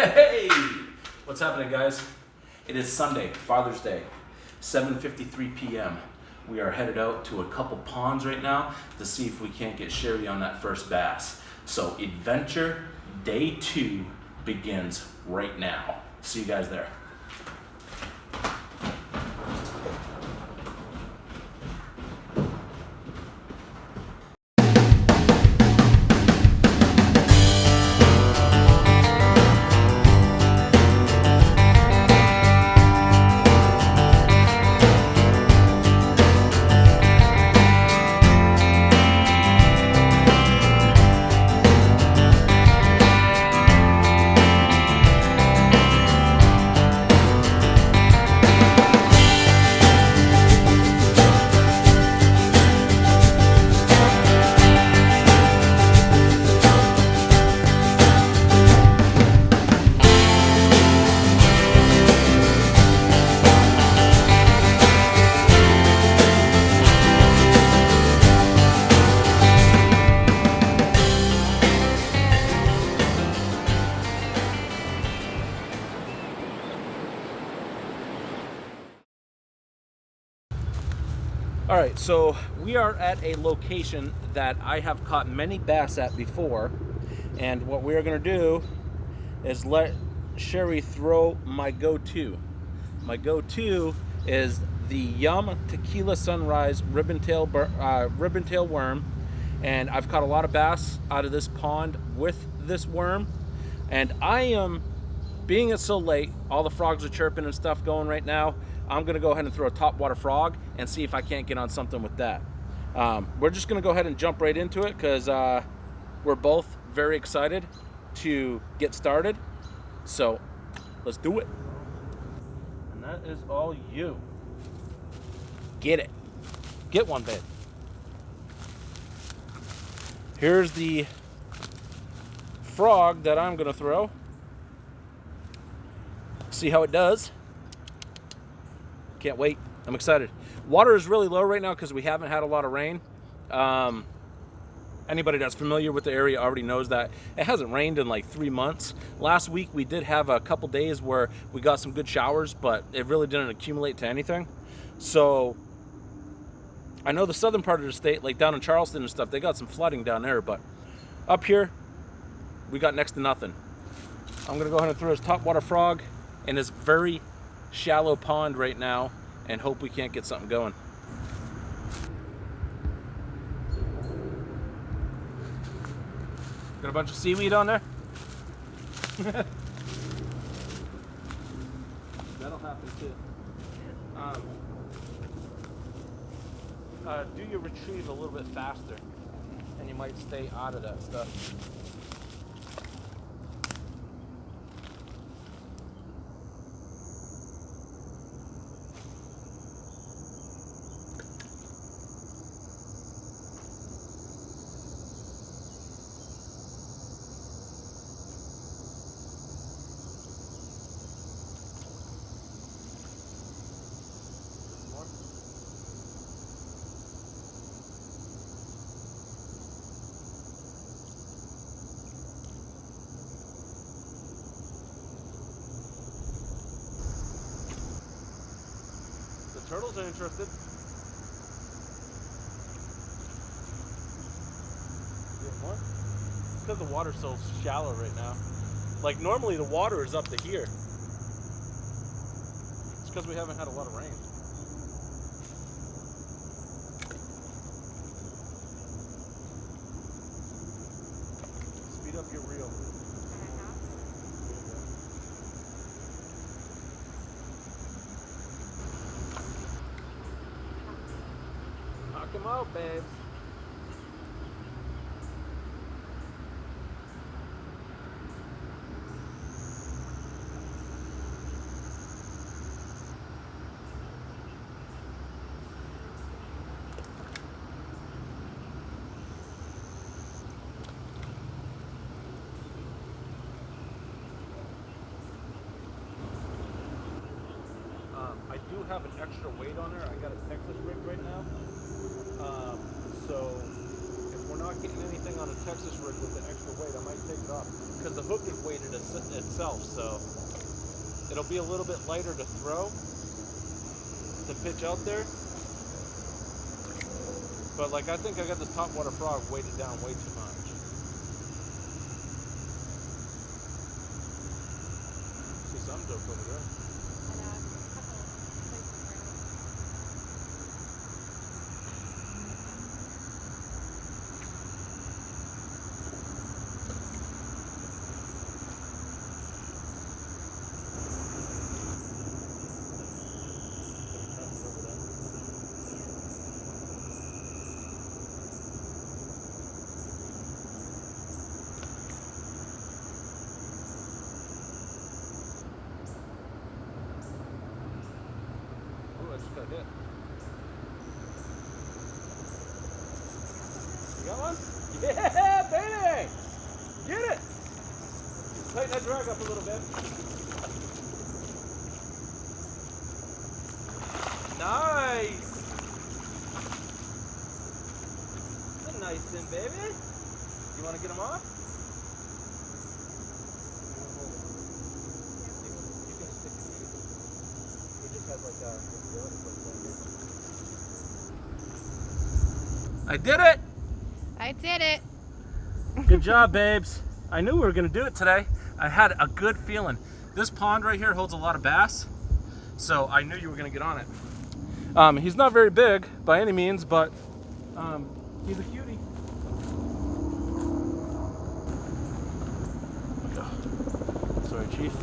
Hey! What's happening, guys? It is Sunday, Father's Day, 7:53 p.m. We are headed out to a couple ponds right now to see if we can't get Sherry on that first bass. So adventure day 2 begins right now. See you guys there. All right, so we are at a location that I have caught many bass at before, and what we're gonna do is let Sherry throw my go-to. My go-to is the Yum Tequila Sunrise ribbon-tail worm, and I've caught a lot of bass out of this pond with this worm, and I am, being it's so late, all the frogs are chirping and stuff going right now, I'm gonna go ahead and throw a topwater frog and see if I can't get on something with that. We're just gonna go ahead and jump right into it because we're both very excited to get started. So let's do it. And that is all you. Get it. Get one, babe. Here's the frog that I'm gonna throw. See how it does. Can't wait. I'm excited. Water is really low right now because we haven't had a lot of rain. Anybody that's familiar with the area already knows that it hasn't rained in like 3 months. Last week we did have a couple days where we got some good showers, but it really didn't accumulate to anything. So I know the southern part of the state, like down in Charleston and stuff, they got some flooding down there, but up here we got next to nothing. I'm gonna go ahead and throw this topwater frog in this very shallow pond right now and hope we can't get something going. Got a bunch of seaweed on there. That'll happen too. Do your retrieve a little bit faster and you might stay out of that stuff. Turtles are interested. Get more? It's because the water's so shallow right now. Like normally the water is up to here. It's because we haven't had a lot of rain. Speed up your reel. Come out, babes. I do have an extra weight on her. I got a Texas rig right now. So if we're not getting anything on a Texas rig with the extra weight, I might take it off because the hook is weighted itself, so it'll be a little bit lighter to throw, to pitch out there. But like I think I got this topwater frog weighted down way too much. See some dope over there. Hit. You got one? Yeah, baby! Get it! Tighten that drag up a little bit. Nice! That's a nice thing, baby. You want to get them off? You can stick it in. He just has like a... I did it! I did it! Good job, babes. I knew we were going to do it today. I had a good feeling. This pond right here holds a lot of bass, so I knew you were going to get on it. He's not very big by any means, but he's a cutie. Sorry, Chief.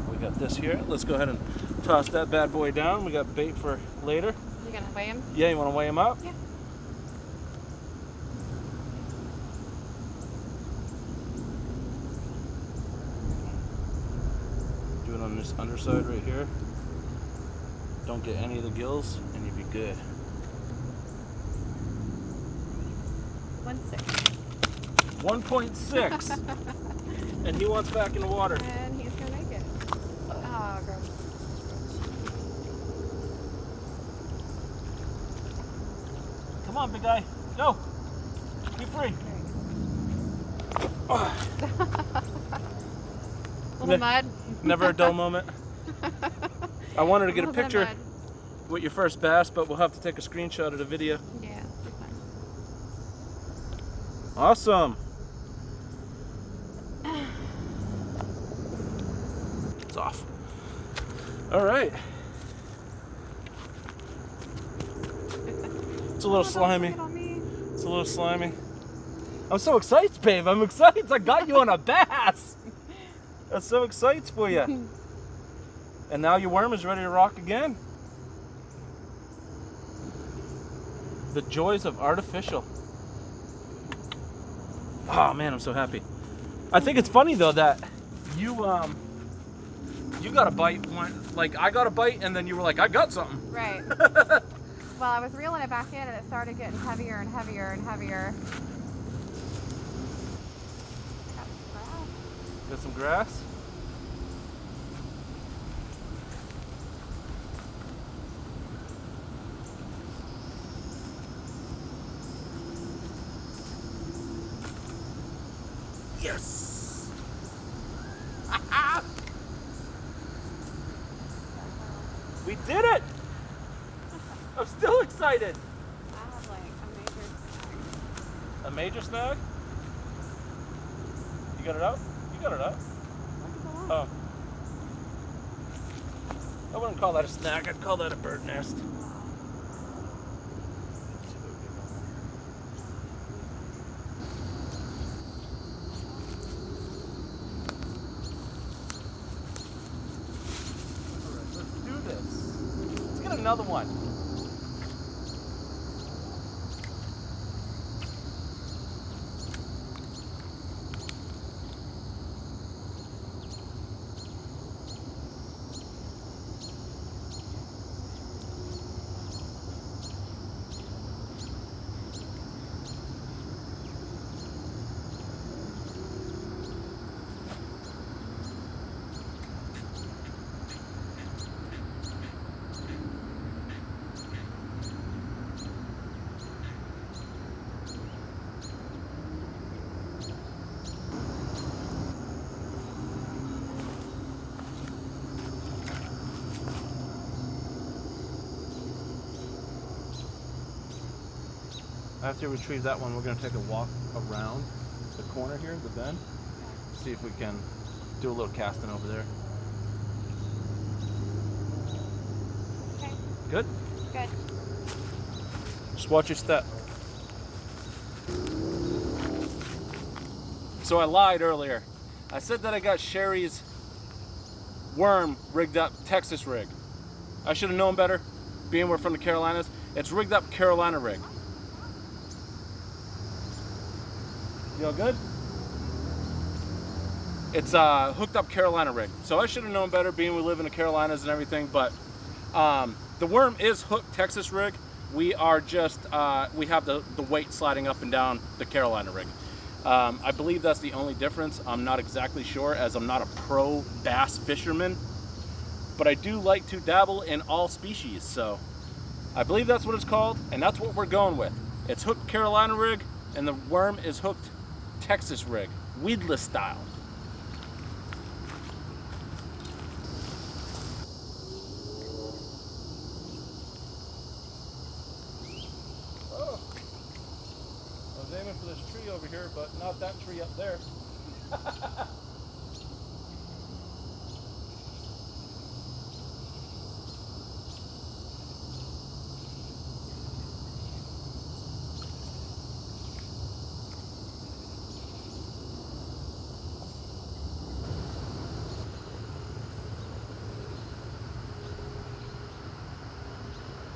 We got this here. Let's go ahead and toss that bad boy down. We got bait for later. You gonna weigh him? Yeah, you want to weigh him up? Yeah. Do it on this underside right here. Don't get any of the gills, and you'll be good. 1.6. 1.6. And he wants back in the water. And he's gonna make it. Oh, gross. Come on, big guy. Go. Be free. Little mud. Never a dull moment. I wanted to get a picture mud. with your first bass, but we'll have to take a screenshot of the video. Yeah, it'll be fine. Awesome. It's off. All right. It's a little slimy. It's a little slimy. I'm so excited, babe. I'm excited. I got you on a bass. That's so excited for you. And now your worm is ready to rock again. The joys of artificial. Oh man, I'm so happy. I think it's funny though that you got a bite like I got a bite and then you were like, I got something. Right. Well, I was reeling it back in and it started getting heavier and heavier and heavier. Got some grass? Yes! We did it! I'm still excited. I have like A major snag? You got it out? You got it out. Oh. I wouldn't call that a snag, I'd call that a bird nest. Alright, let's do this. Let's get another one. After you retrieve that one, we're going to take a walk around the corner here, the bend, see if we can do a little casting over there. Okay. Good? Good. Just watch your step. So I lied earlier. I said that I got Sherry's worm rigged up Texas rig. I should have known better, being we're from the Carolinas. It's rigged up Carolina rig. You all good? It's hooked up Carolina rig. So I should have known better, being we live in the Carolinas and everything, but the worm is hooked Texas rig. We are just, we have the weight sliding up and down the Carolina rig. I believe that's the only difference. I'm not exactly sure, as I'm not a pro bass fisherman, but I do like to dabble in all species, so I believe that's what it's called, and that's what we're going with. It's hooked Carolina rig, and the worm is hooked Texas rig, weedless style. Oh, I was aiming for this tree over here, but not that tree up there.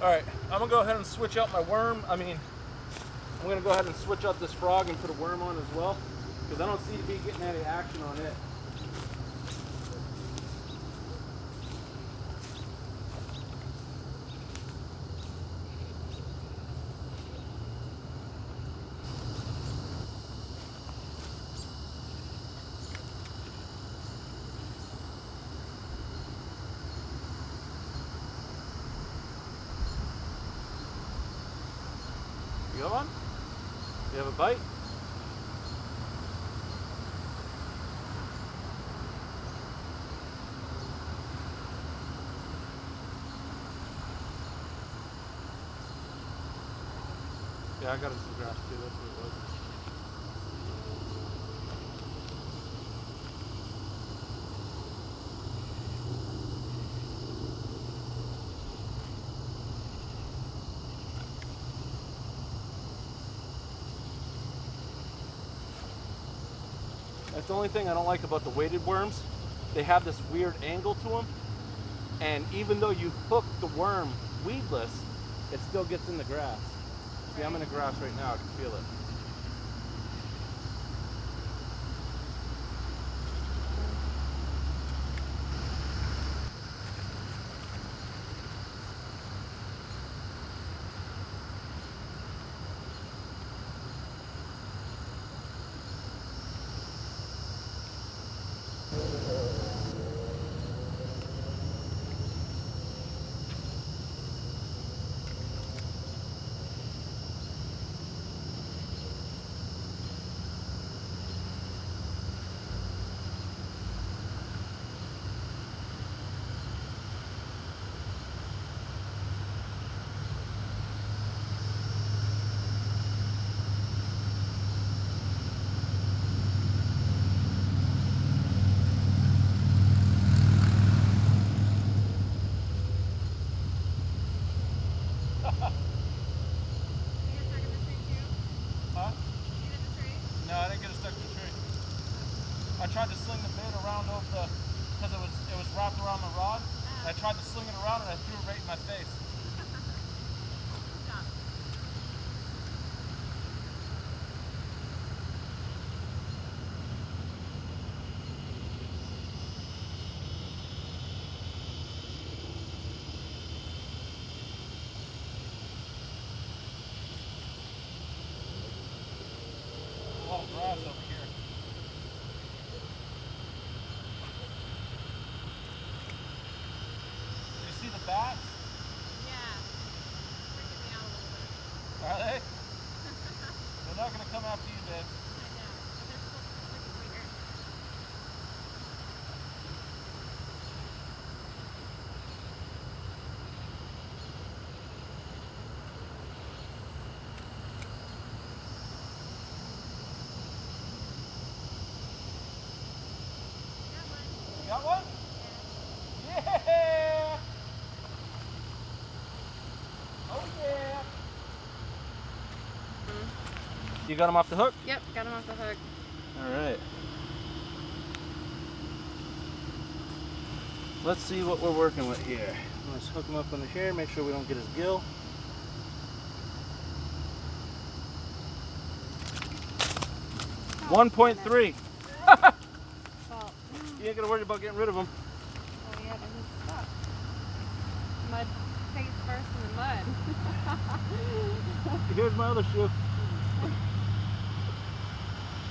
All right, I'm gonna go ahead and switch out my worm. I'm gonna go ahead and switch out this frog and put a worm on as well, because I don't seem to be getting any action on it. You got one? You have a bite? Yeah, I got some grass too, that's what it was. That's the only thing I don't like about the weighted worms. They have this weird angle to them, and even though you hook the worm weedless, it still gets in the grass. See, I'm in the grass right now, I can feel it. Huh? No, I didn't get it stuck in the tree. I tried to sling the bait around over the, because it was wrapped around the rod. And I tried to sling it around and I threw it right in my face. A lot of grass over here. Do you see the bats? Yeah. Freaking me out a little bit. Are they? They're not going to come after you, babe. I know. But they're still freaking weird. You got him off the hook? Yep, got him off the hook. All right. Let's see what we're working with here. Let's hook him up under here, make sure we don't get his gill. Oh, 1.3. Well, You ain't gonna worry about getting rid of him. oh yeah, but he's stuck. Mud face first in the mud. Here's my other shoe.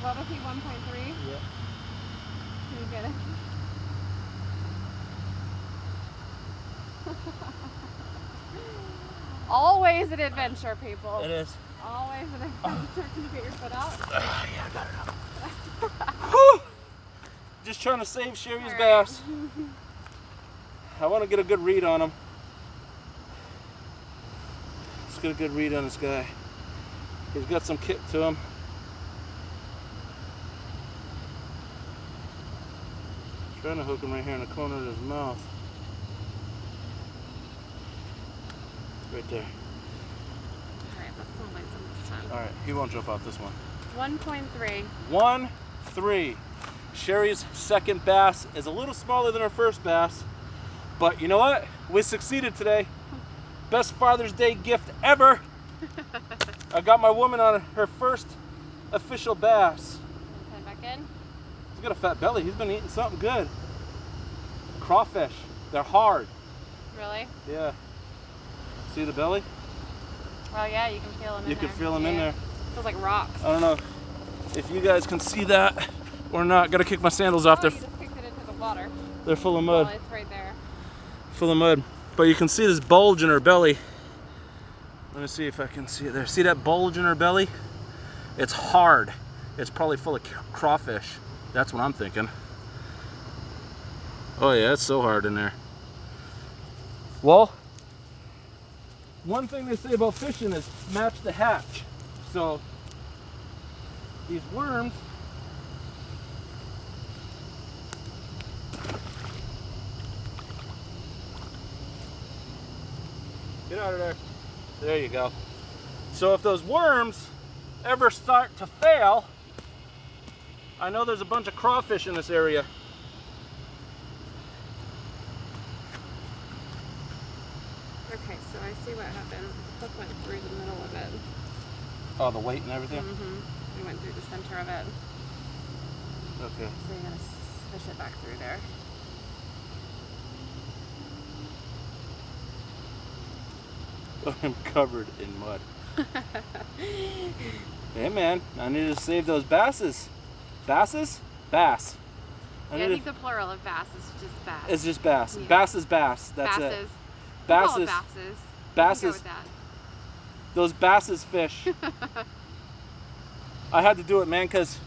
What was he, 1.3? Yeah. Can you get it? Always an adventure, people. It is. Always an adventure. Can you get your foot out? Yeah, I got it out. Whew. Just trying to save Sherry's All right. bass. I want to get a good read on him. Let's get a good read on this guy. He's got some kick to him. Trying to hook him right here in the corner of his mouth. Right there. Alright, let's not lose him this time. Alright, he won't jump off this one. 1.3. 1-3. Sherry's second bass is a little smaller than her first bass, but you know what? We succeeded today. Best Father's Day gift ever. I got my woman on her first official bass. Put him back in. He's got a fat belly. He's been eating something good. Crawfish. They're hard. Really? Yeah. See the belly? Oh yeah, you can feel him in You there. can feel them in there. Feels like rocks. I don't know if you guys can see that or not. Gotta kick my sandals off. Oh, you just kicked it into the water. They're full of Well, mud. it's right there. Full of mud. But you can see this bulge in her belly. Let me see if I can see it there. See that bulge in her belly? It's hard. It's probably full of crawfish. That's what I'm thinking. Oh yeah, it's so hard in there. Well, one thing they say about fishing is match the hatch. So these worms get out of there. There you go. So if those worms ever start to fail, I know there's a bunch of crawfish in this area. Okay, so I see what happened. The hook went through the middle of it. Oh, the weight and everything? Mm-hmm. It went through the center of it. Okay. So you're gonna fish it back through there. I'm covered in mud. Hey man, I need to save those basses. Basses? Bass. Yeah, I think the plural of bass is just bass. It's just bass. Yeah. Bass is bass. That's basses. it. We'll call it Basses. basses. We can Basses. go with that. Those basses fish. I had to do it, man, because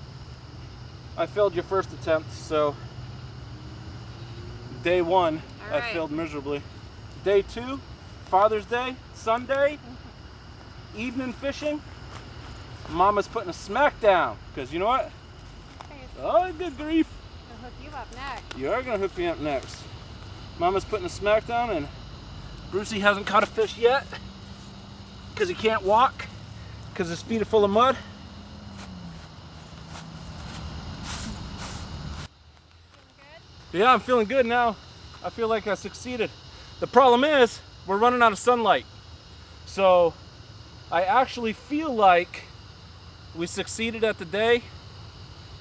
I failed your first attempt. So day one, All I right. failed miserably. Day two, Father's Day, Sunday, evening fishing. Mama's putting a smack down because you know what? Hey, Oh, good grief! I'll hook you up next. You are gonna hook me up next. Mama's putting a smack down, and Brucey hasn't caught a fish yet because he can't walk because his feet are full of mud. Feeling good? Yeah, I'm feeling good now. I feel like I succeeded. The problem is we're running out of sunlight. So I actually feel like we succeeded at the day.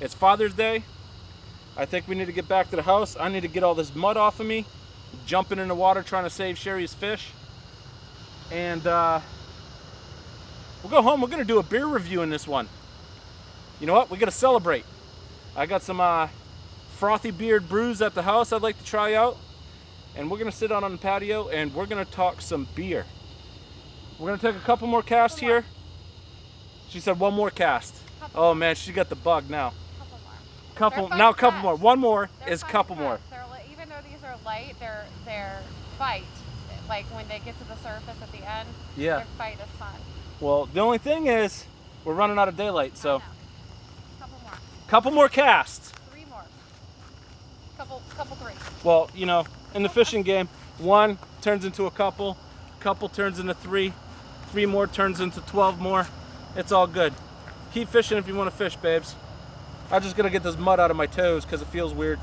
It's Father's Day. I think we need to get back to the house. I need to get all this mud off of me, jumping in the water trying to save Sherry's fish. And we'll go home. We're gonna do a beer review in this one. You know what? We gotta celebrate. I got some frothy beard brews at the house I'd like to try out. And we're gonna sit out on the patio and we're gonna talk some beer. We're gonna take a couple more casts Couple more. here. She said one more cast. Couple Oh man, she got the bug now. Couple more. Couple They're now, fun couple to more. catch. One more They're is fun couple to more. catch. Even though these are light, they're fight. Like when they get to the surface at the end, Yeah. their fight is fun. Well, the only thing is we're running out of daylight, I so know. Couple more. couple more casts. 3 more. Couple 3. Well, you know, in the fishing game, one turns into a couple turns into 3, 3 more turns into 12 more. It's all good. Keep fishing if you want to fish, babes. I'm just gonna get this mud out of my toes because it feels weird.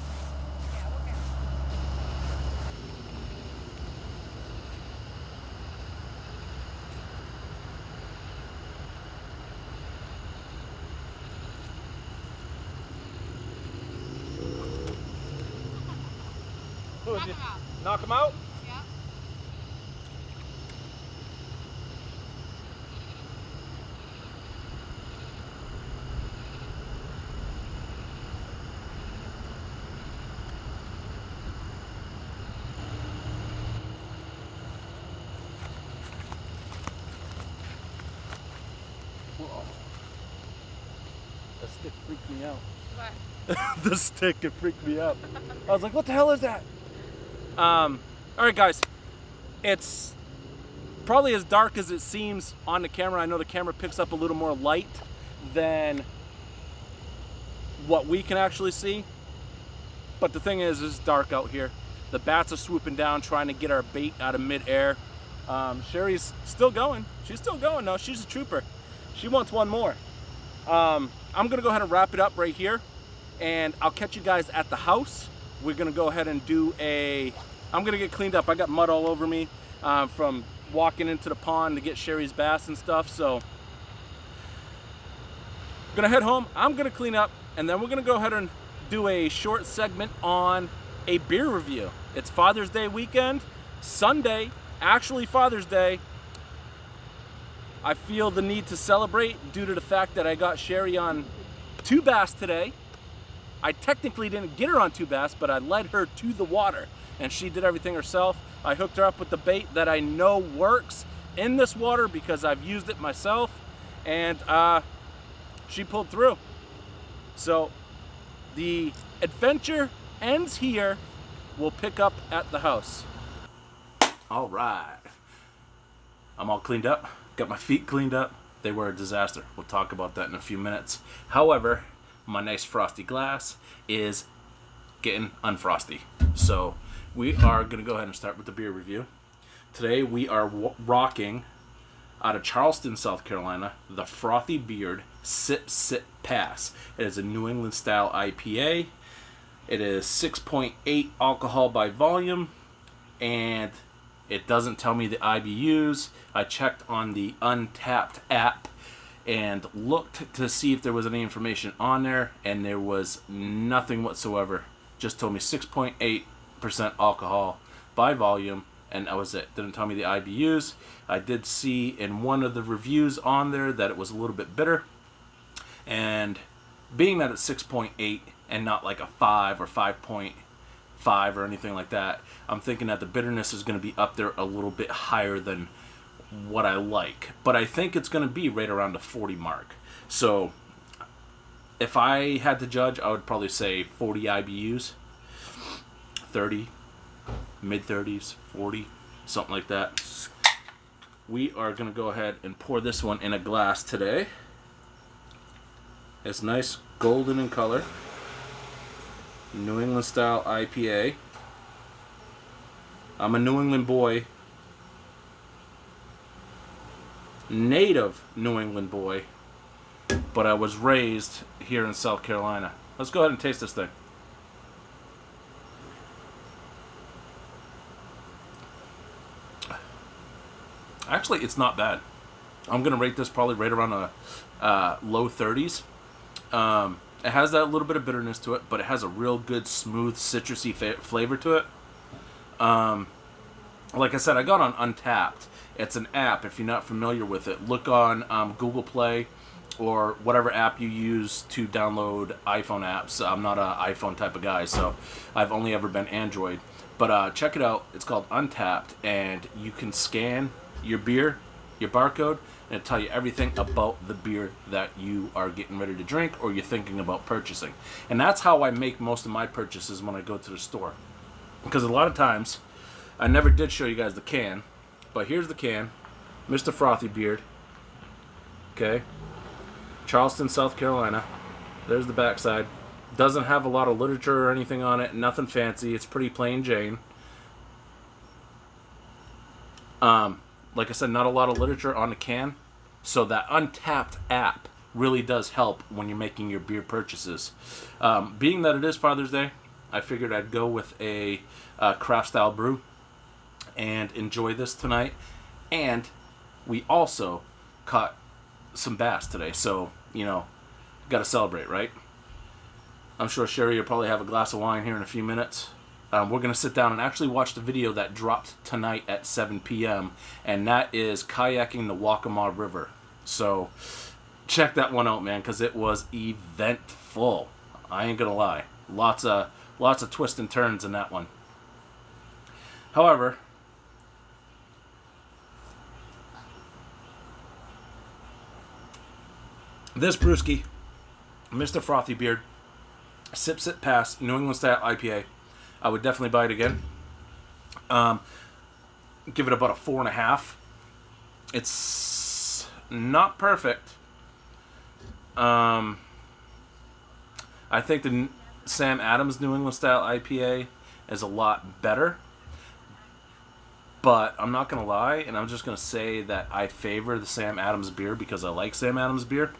Knock him out. Knock him out? Yeah. Whoa. That stick freaked me out. What? The stick, it freaked me out. I was like, what the hell is that? All right, guys. It's probably as dark as it seems on the camera. I know the camera picks up a little more light than what we can actually see. But the thing is, it's dark out here. The bats are swooping down, trying to get our bait out of midair. Sherry's still going. She's still going, though. She's a trooper. She wants one more. I'm gonna go ahead and wrap it up right here, and I'll catch you guys at the house. We're gonna go ahead and do I'm gonna get cleaned up. I got mud all over me from walking into the pond to get Sherry's bass and stuff. So I'm gonna head home. I'm gonna clean up, and then we're gonna go ahead and do a short segment on a beer review. It's Father's Day weekend, Sunday, actually Father's Day. I feel the need to celebrate due to the fact that I got Sherry on 2 bass today. I technically didn't get her on 2 bass, but I led her to the water and she did everything herself. I hooked her up with the bait that I know works in this water because I've used it myself, and she pulled through. So the adventure ends here. We'll pick up at the house. All right. I'm all cleaned up. Got my feet cleaned up. They were a disaster. We'll talk about that in a few minutes. However, my nice frosty glass is getting unfrosty. So we are going to go ahead and start with the beer review. Today we are rocking out of Charleston, South Carolina, the Frothy Beard Sip Sip Pass. It is a New England style IPA. It is 6.8 alcohol by volume, and it doesn't tell me the IBUs. I checked on the Untapped app and looked to see if there was any information on there, and there was nothing whatsoever. Just told me 6.8% alcohol by volume, and that was it. Didn't tell me the IBUs. I did see in one of the reviews on there that it was a little bit bitter, and being that it's 6.8 and not like a 5 or 5.5 or anything like that, I'm thinking that the bitterness is going to be up there a little bit higher than what I like. But I think it's going to be right around the 40 mark. So if I had to judge, I would probably say 40 IBUs, 30, mid-30s, 40, something like that. We are going to go ahead and pour this one in a glass today. It's nice golden in color. New England style IPA. I'm a New England boy. Native New England boy. But I was raised here in South Carolina. Let's go ahead and taste this thing. Actually, it's not bad. I'm going to rate this probably right around a low 30s. It has that little bit of bitterness to it, but it has a real good, smooth, citrusy flavor to it. Like I said, I got on Untapped. It's an app. If you're not familiar with it, look on Google Play or whatever app you use to download iPhone apps. I'm not an iPhone type of guy, so I've only ever been Android. But check it out. It's called Untapped, and you can scan your beer, your barcode, and it'll tell you everything about the beer that you are getting ready to drink or you're thinking about purchasing. And that's how I make most of my purchases when I go to the store. Because a lot of times, I never did show you guys the can, but here's the can. Mr. Frothy Beard. Okay. Charleston, South Carolina. There's the backside. Doesn't have a lot of literature or anything on it. Nothing fancy. It's pretty plain Jane. Like I said, not a lot of literature on the can. So that Untapped app really does help when you're making your beer purchases. Being that it is Father's Day, I figured I'd go with a craft style brew and enjoy this tonight. And we also caught some bass today, so got to celebrate, right? I'm sure Sherry will probably have a glass of wine here in a few minutes. We're going to sit down and actually watch the video that dropped tonight at 7 p.m. and that is kayaking the Waccamaw River. So check that one out, man, because it was eventful. I ain't gonna lie, lots of twists and turns in that one. However, this brewski, Mr. Frothy Beard, Sip Sit Pass, New England Style IPA. I would definitely buy it again. Give it about a 4.5. It's not perfect. I think the Sam Adams New England Style IPA is a lot better. But I'm not going to lie, and I'm just going to say that I favor the Sam Adams beer because I like Sam Adams beer.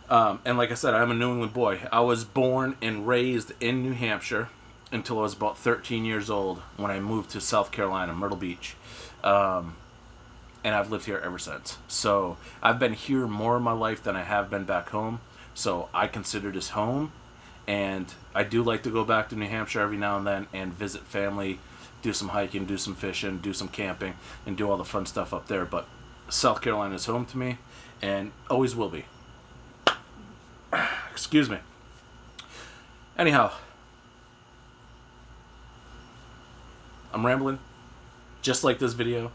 And like I said, I'm a New England boy. I was born and raised in New Hampshire until I was about 13 years old when I moved to South Carolina, Myrtle Beach. And I've lived here ever since. So I've been here more in my life than I have been back home. So I consider this home. And I do like to go back to New Hampshire every now and then and visit family, do some hiking, do some fishing, do some camping, and do all the fun stuff up there. But South Carolina is home to me and always will be. Excuse me. Anyhow, I'm rambling, just like this video.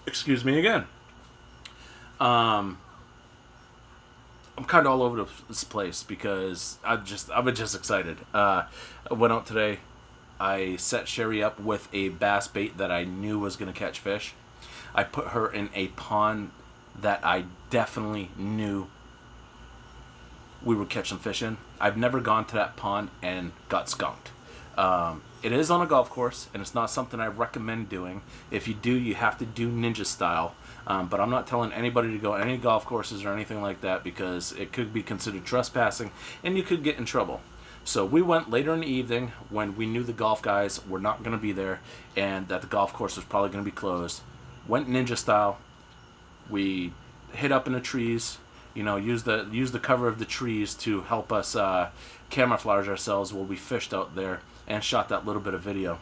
Excuse me again. I'm kind of all over this place because I'm just excited. I went out today. I set Sherry up with a bass bait that I knew was going to catch fish. I put her in a pond that I definitely knew we would catch some fish in. I've never gone to that pond and got skunked. It is on a golf course, and it's not something I recommend doing. If you do, you have to do ninja style. But I'm not telling anybody to go any golf courses or anything like that because it could be considered trespassing, and you could get in trouble. So we went later in the evening when we knew the golf guys were not going to be there and that the golf course was probably going to be closed. Went ninja style. We hid up in the trees. Use the cover of the trees to help us camouflage ourselves while we fished out there and shot that little bit of video.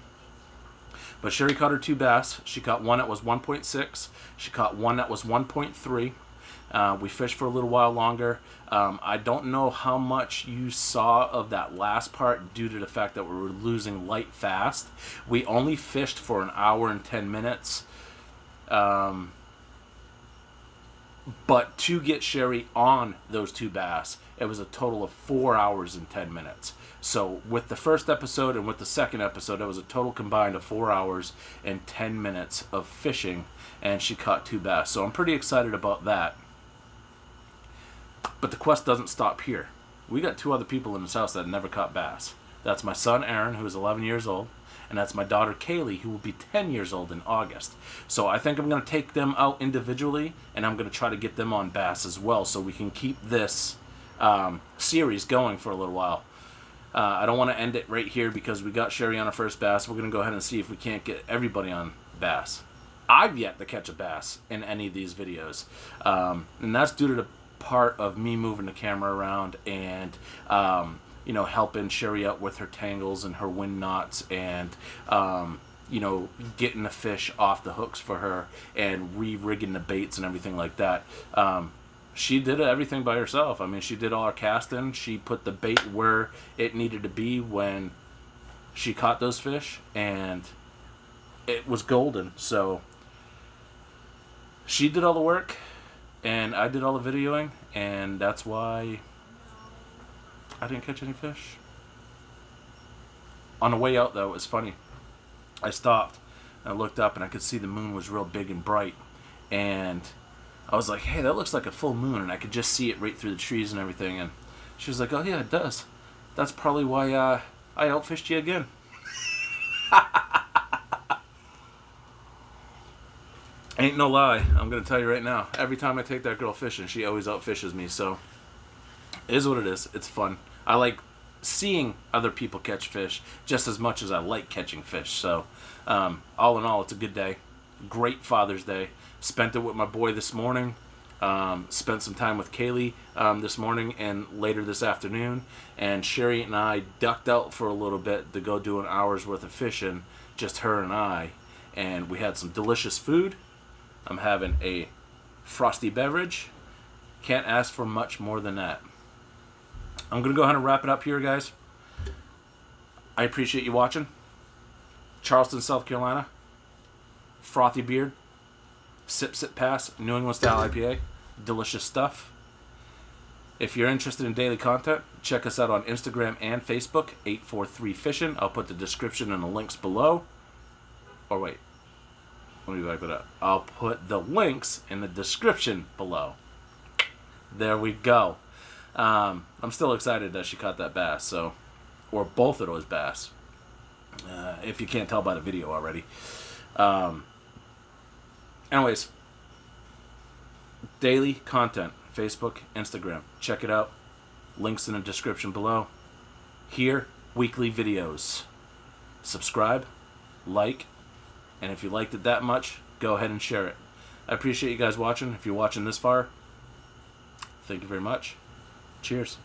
But Sherry caught her 2 bass. She caught one that was 1.6. She caught one that was 1.3. We fished for a little while longer. I don't know how much you saw of that last part due to the fact that we were losing light fast. We only fished for an hour and 10 minutes. But to get Sherry on those 2 bass, it was a total of 4 hours and 10 minutes. So with the first episode and with the second episode, it was a total combined of 4 hours and 10 minutes of fishing, and she caught 2 bass. So I'm pretty excited about that. But the quest doesn't stop here. We got 2 other people in this house that never caught bass. That's my son Aaron, who is 11 years old, and that's my daughter Kaylee, who will be 10 years old in August. So I think I'm going to take them out individually, and I'm going to try to get them on bass as well so we can keep this series going for a little while. I don't want to end it right here because we got Sherry on her first bass. We're going to go ahead and see if we can't get everybody on bass. I've yet to catch a bass in any of these videos, and that's due to the part of me moving the camera around and helping Sherry out with her tangles and her wind knots and getting the fish off the hooks for her and re-rigging the baits and everything like that. She did everything by herself. I mean, she did all her casting. She put the bait where it needed to be when she caught those fish, and it was golden. So she did all the work, and I did all the videoing, and that's why I didn't catch any fish. On the way out, though, it was funny. I stopped, and I looked up, and I could see the moon was real big and bright, and I was like, hey, that looks like a full moon, and I could just see it right through the trees and everything, and she was like, oh, yeah, it does. That's probably why I outfished you again. Ain't no lie. I'm gonna tell you right now. Every time I take that girl fishing, she always outfishes me. So it is what it is. It's fun. I like seeing other people catch fish just as much as I like catching fish. So all in all, it's a good day. Great Father's Day. Spent it with my boy this morning. Spent some time with Kaylee this morning and later this afternoon. And Sherry and I ducked out for a little bit to go do an hour's worth of fishing, just her and I. And we had some delicious food. I'm having a frosty beverage. Can't ask for much more than that. I'm going to go ahead and wrap it up here, guys. I appreciate you watching. Charleston, South Carolina. Frothy beard. Sip, sip, pass. New England style IPA. Delicious stuff. If you're interested in daily content, check us out on Instagram and Facebook, 843 Fishing. I'll put the description and the links below. Or wait. Let me back that up. I'll put the links in the description below. There we go. I'm still excited that she caught that bass, so, or both of those bass, if you can't tell by the video already. Anyways, daily content, Facebook, Instagram, check it out. Links in the description below. Here, weekly videos. Subscribe, like, and if you liked it that much, go ahead and share it. I appreciate you guys watching. If you're watching this far, thank you very much. Cheers.